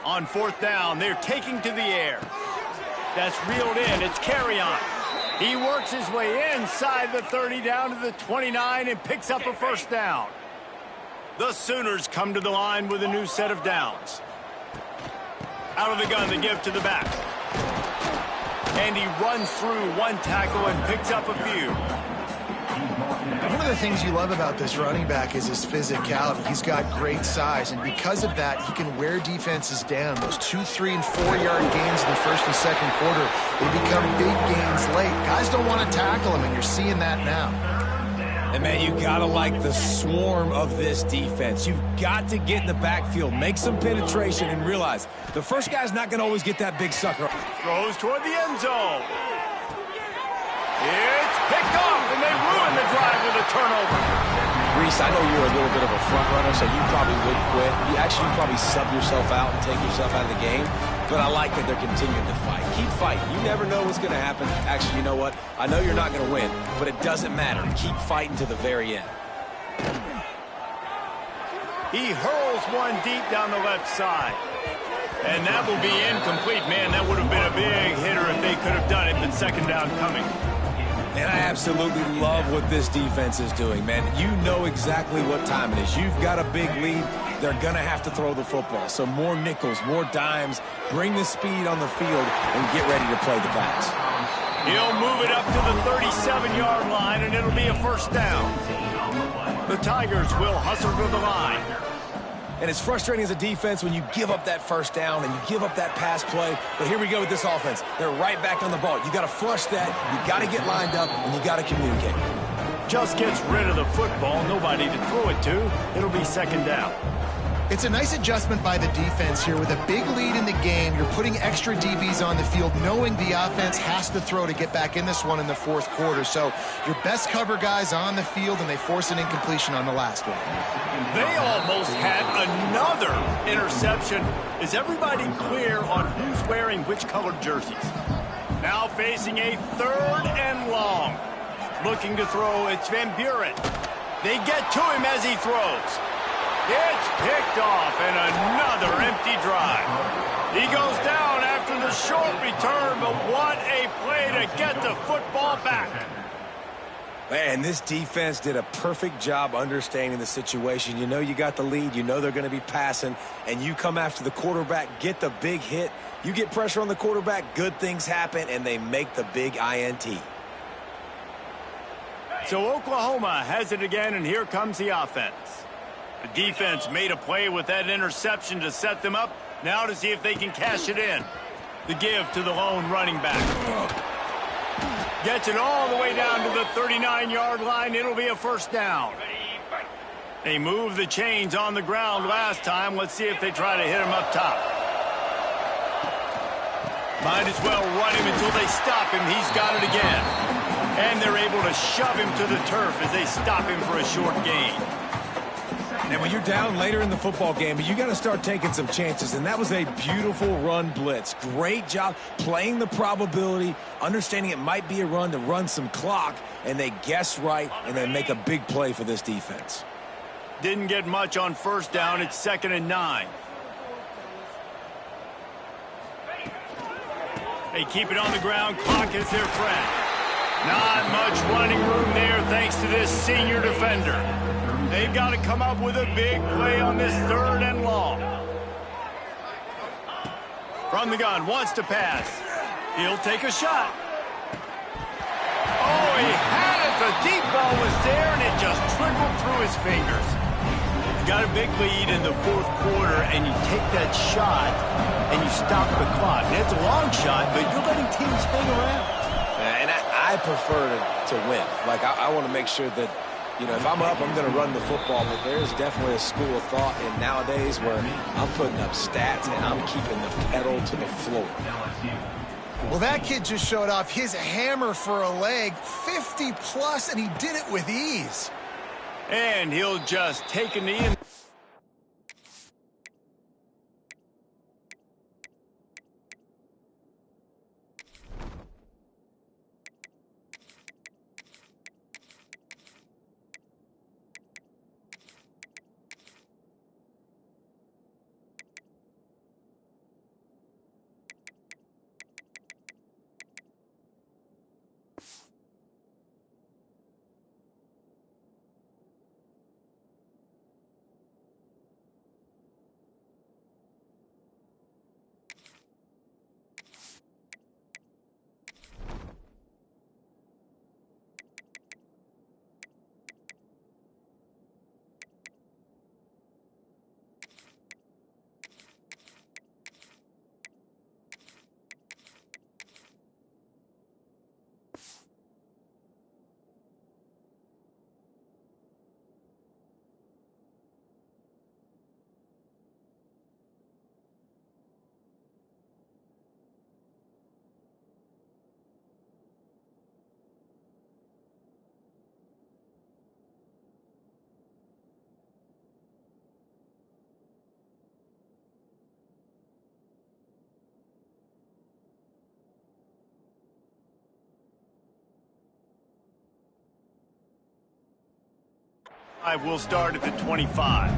On fourth down, they're taking to the air. That's reeled in. It's Carrion. He works his way inside the 30 down to the 29 and picks up a first down. The Sooners come to the line with a new set of downs. Out of the gun, they give to the back. And he runs through one tackle and picks up a few. One of the things you love about this running back is his physicality. He's got great size, and because of that, he can wear defenses down. Those 2, 3, and 4-yard gains in the first and second quarter, they become big gains late. Guys don't want to tackle him, and you're seeing that now. And, man, you got to like the swarm of this defense. You've got to get in the backfield, make some penetration, and realize the first guy's not going to always get that big sucker. Throws toward the end zone. It's picked off, and they ruin the drive with a turnover. Reese, I know you're a little bit of a front runner, so you probably would quit. You probably sub yourself out and take yourself out of the game. But I like that they're continuing to fight. Keep fighting. You never know what's going to happen. Actually, you know what? I know you're not going to win, but it doesn't matter. Keep fighting to the very end. He hurls one deep down the left side. And that will be incomplete. Man, that would have been a big hitter if they could have done it, but second down coming. And I absolutely love what this defense is doing, man. You know exactly what time it is. You've got a big lead. They're going to have to throw the football. So more nickels, more dimes. Bring the speed on the field and get ready to play the pass. He'll move it up to the 37-yard line, and it'll be a first down. The Tigers will hustle to the line. And it's frustrating as a defense when you give up that first down and you give up that pass play. But here we go with this offense. They're right back on the ball. You got to flush that. You got to get lined up, and you got to communicate. Just gets rid of the football. Nobody to throw it to. It'll be second down. It's a nice adjustment by the defense here. With a big lead in the game, you're putting extra DBs on the field, knowing the offense has to throw to get back in this one in the fourth quarter. So your best cover guys on the field, and they force an incompletion on the last one. They almost had another interception. Is everybody clear on who's wearing which colored jerseys? Now facing a third and long. Looking to throw, it's Van Buren. They get to him as he throws. It's picked off, and another empty drive. He goes down after the short return, but what a play to get the football back. Man, this defense did a perfect job understanding the situation. You know you got the lead. You know they're going to be passing, and you come after the quarterback, get the big hit. You get pressure on the quarterback, good things happen, and they make the big INT. So Oklahoma has it again, and here comes the offense. The defense made a play with that interception to set them up. Now to see if they can cash it in. The give to the lone running back. Gets it all the way down to the 39-yard line. It'll be a first down. They moved the chains on the ground last time. Let's see if they try to hit him up top. Might as well run him until they stop him. He's got it again. And they're able to shove him to the turf as they stop him for a short gain. And when you're down later in the football game, you got to start taking some chances. And that was a beautiful run blitz. Great job playing the probability, understanding it might be a run to run some clock, and they guess right, and they make a big play for this defense. Didn't get much on first down. It's 2nd and 9. They keep it on the ground. Clock is their friend. Not much running room there thanks to this senior defender. They've got to come up with a big play on this 3rd and long. From the gun, wants to pass. He'll take a shot. Oh, he had it. The deep ball was there, and it just trickled through his fingers. Got a big lead in the 4th quarter, and you take that shot, and you stop the clock. And it's a long shot, but you're letting teams hang around. And I prefer to win. Like, I want to make sure that, you know, if I'm up, I'm going to run the football. But there's definitely a school of thought in nowadays where I'm putting up stats and I'm keeping the pedal to the floor. Well, that kid just showed off his hammer for a leg, 50+, and he did it with ease. And he'll just take a knee and... We'll start at the 25.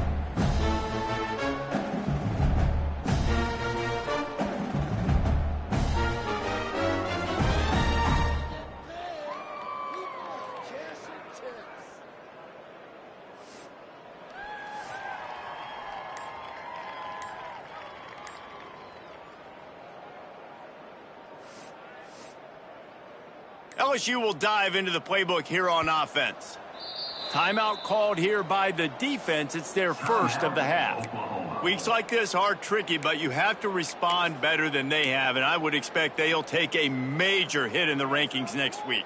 LSU will dive into the playbook here on offense. Timeout called here by the defense. It's their first of the half. Weeks like this are tricky, but you have to respond better than they have, and I would expect they'll take a major hit in the rankings next week.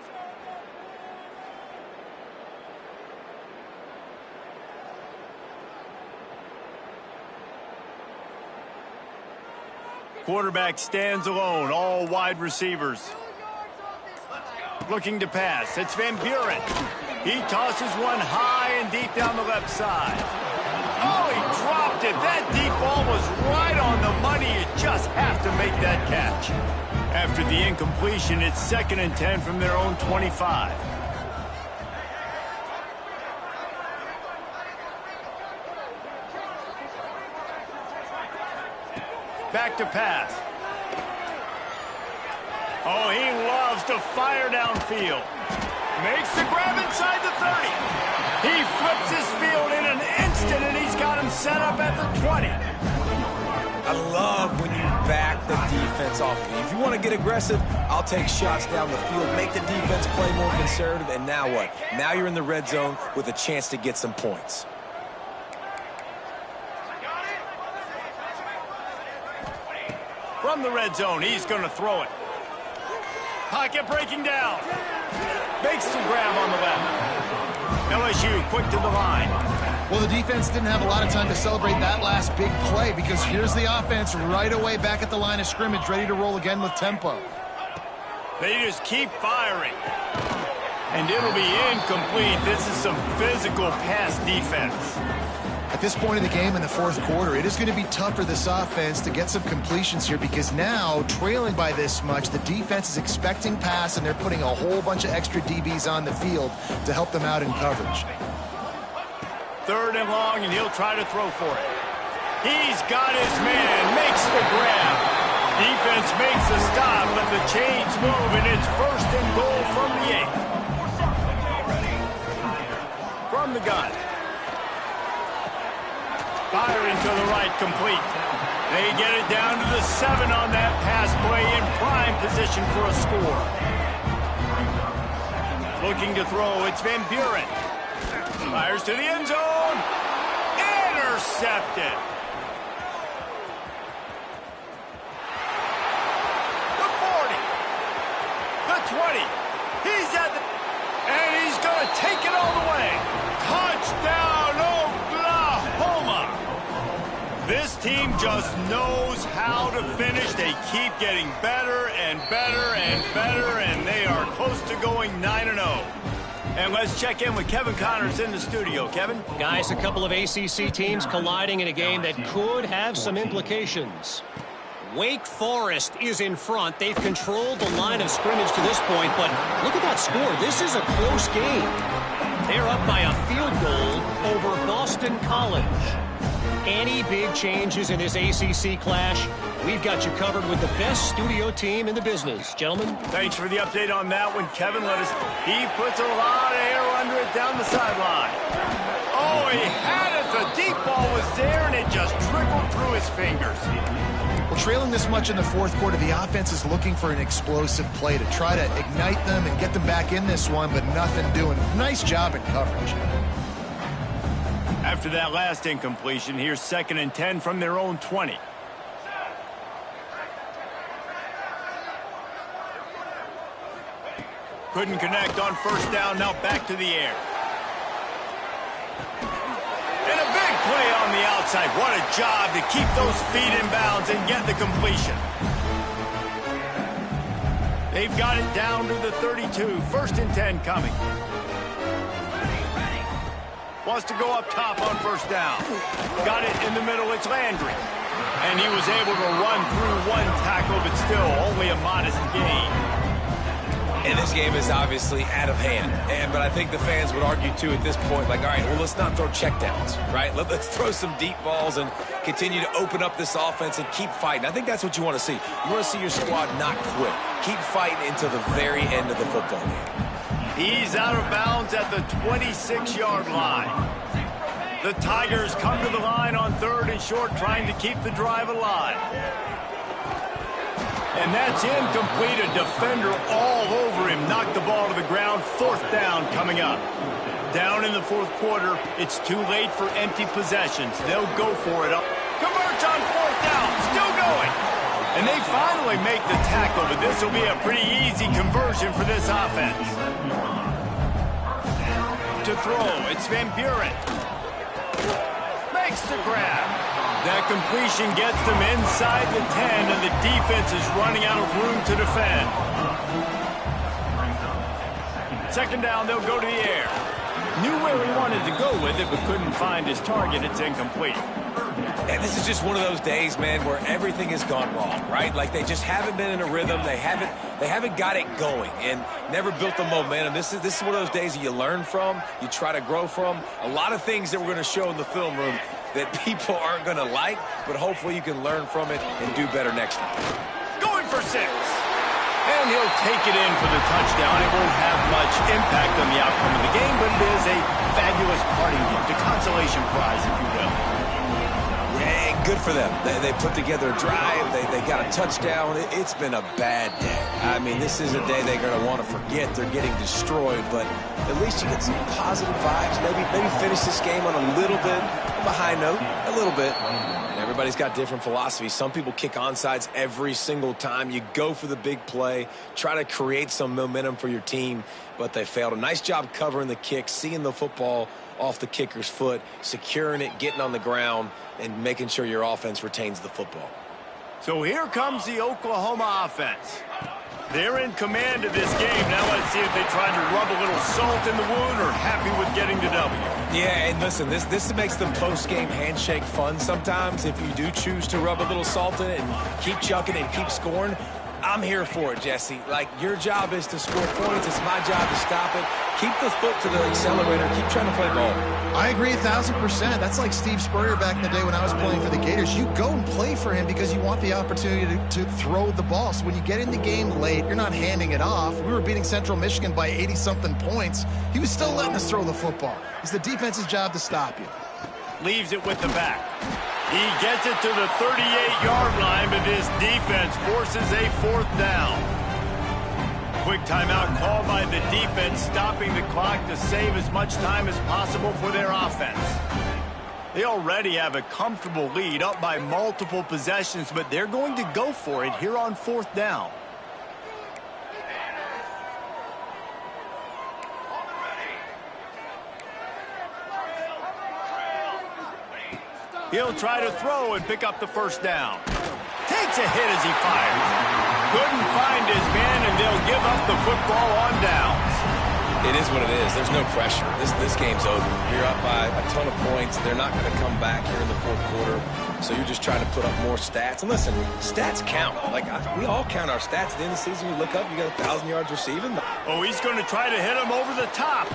Quarterback stands alone, all wide receivers. Looking to pass. It's Van Buren. He tosses one high and deep down the left side. Oh, he dropped it. That deep ball was right on the money. You just have to make that catch. After the incompletion, it's 2nd and 10 from their own 25. Back to pass. Oh, he loves to fire downfield. Makes the grab inside the 30. He flips his field in an instant, and he's got him set up at the 20. I love when you back the defense off of you. If you want to get aggressive, I'll take shots down the field, make the defense play more conservative, and now what? Now you're in the red zone with a chance to get some points. From the red zone, he's going to throw it. Pocket breaking down. Makes the grab on the left. LSU quick to the line. Well, the defense didn't have a lot of time to celebrate that last big play because here's the offense right away back at the line of scrimmage, ready to roll again with tempo. They just keep firing. And it'll be incomplete. This is some physical pass defense. At this point of the game in the 4th quarter, it is going to be tough for this offense to get some completions here because now, trailing by this much, the defense is expecting pass and they're putting a whole bunch of extra DBs on the field to help them out in coverage. 3rd and long, and he'll try to throw for it. He's got his man, makes the grab. Defense makes a stop, but the chains move, and it's 1st and goal from the 8. From the gun. Firing to the right, complete. They get it down to the 7 on that pass play, in prime position for a score. Looking to throw, it's Van Buren. Fires to the end zone. Intercepted. The 40. The 20. He's at the... And he's going to take it all the way. Touchdown, Oklahoma. This team just knows how to finish. They keep getting better and better and better, and they are close to going 9-0. And let's check in with Kevin Connors in the studio. Kevin? Guys, a couple of ACC teams colliding in a game that could have some implications. Wake Forest is in front. They've controlled the line of scrimmage to this point, but look at that score. This is a close game. They're up by a field goal over Boston College. Any big changes in this ACC clash, we've got you covered with the best studio team in the business. Gentlemen? Thanks for the update on that one, Kevin. He puts a lot of air under it down the sideline. Oh, he had it. The deep ball was there, and it just trickled through his fingers. Well, trailing this much in the 4th quarter, the offense is looking for an explosive play to try to ignite them and get them back in this one, but nothing doing. Nice job in coverage. After that last incompletion, here's 2nd and 10 from their own 20. Couldn't connect on 1st down, now back to the air. And a big play on the outside. What a job to keep those feet in bounds and get the completion. They've got it down to the 32. 1st and 10 coming. Wants to go up top on 1st down. Got it in the middle, it's Landry. And he was able to run through one tackle, but still only a modest gain. And this game is obviously out of hand. But I think the fans would argue, too, at this point, like, all right, well, let's not throw checkdowns, right? Let's throw some deep balls and continue to open up this offense and keep fighting. I think that's what you want to see. You want to see your squad not quit. Keep fighting until the very end of the football game. He's out of bounds at the 26-yard line. The Tigers come to the line on 3rd and short, trying to keep the drive alive. And that's incomplete. A defender all over him. Knocked the ball to the ground. 4th down coming up. Down in the 4th quarter. It's too late for empty possessions. They'll go for it. Converts on 4th down. Still going. And they finally make the tackle, but this will be a pretty easy conversion for this offense. To throw, it's Van Buren. Makes the grab. That completion gets them inside the 10, and the defense is running out of room to defend. 2nd down, they'll go to the air. Knew where he wanted to go with it, but couldn't find his target. It's incomplete. And this is just one of those days, man, where everything has gone wrong, right? Like they just haven't been in a rhythm. They haven't got it going and never built the momentum. This is one of those days that you learn from, you try to grow from. A lot of things that we're going to show in the film room that people aren't going to like, but hopefully you can learn from it and do better next time. Going for 6. And he'll take it in for the touchdown. It won't have much impact on the outcome of the game, but it is a fabulous parting gift, a consolation prize, if you will. Yeah, good for them. They put together a drive. They got a touchdown. It's been a bad day. I mean, this is a day they're going to want to forget. They're getting destroyed, but at least you get some positive vibes. Maybe finish this game on a little bit of a high note, a little bit. And everybody's got different philosophies. Some people kick onside every single time. You go for the big play, try to create some momentum for your team, but they failed. A nice job covering the kick, seeing the football off the kicker's foot, securing it, getting on the ground, and making sure your offense retains the football. So here comes the Oklahoma offense. They're in command of this game. Now let's see if they try to rub a little salt in the wound or happy with getting the W. Yeah, and listen, this makes the post-game handshake fun sometimes. If you do choose to rub a little salt in it and keep chucking and keep scoring, I'm here for it, Jesse. Like, your job is to score points. It's my job to stop it. Keep the foot to the accelerator. Keep trying to play ball. I agree 1,000%. That's like Steve Spurrier back in the day when I was playing for the Gators. You go and play for him because you want the opportunity to throw the ball. So when you get in the game late, you're not handing it off. We were beating Central Michigan by 80-something points. He was still letting us throw the football. It's the defense's job to stop you. Leaves it with the back. He gets it to the 38-yard line, but his defense forces a 4th down. Quick timeout called by the defense, stopping the clock to save as much time as possible for their offense. They already have a comfortable lead, up by multiple possessions, but they're going to go for it here on 4th down. He'll try to throw and pick up the 1st down. Takes a hit as he fires. Couldn't find his man, and they'll give up the football on downs. It is what it is. There's no pressure. This game's over. You're up by a ton of points. They're not going to come back here in the 4th quarter. So you're just trying to put up more stats. And listen, stats count. We all count our stats. At the end of the season, you look up, you got 1,000 yards receiving. Oh, he's going to try to hit him over the top.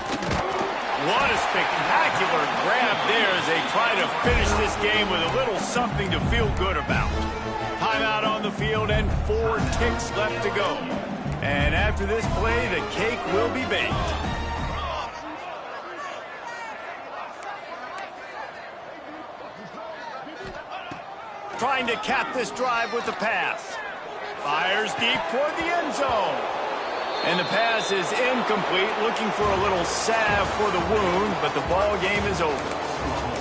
What a spectacular grab there as they try to finish this game with a little something to feel good about. Timeout on the field and 4 ticks left to go. And after this play, the cake will be baked. Trying to cap this drive with the pass. Fires deep toward the end zone. And the pass is incomplete, looking for a little salve for the wound, but the ball game is over.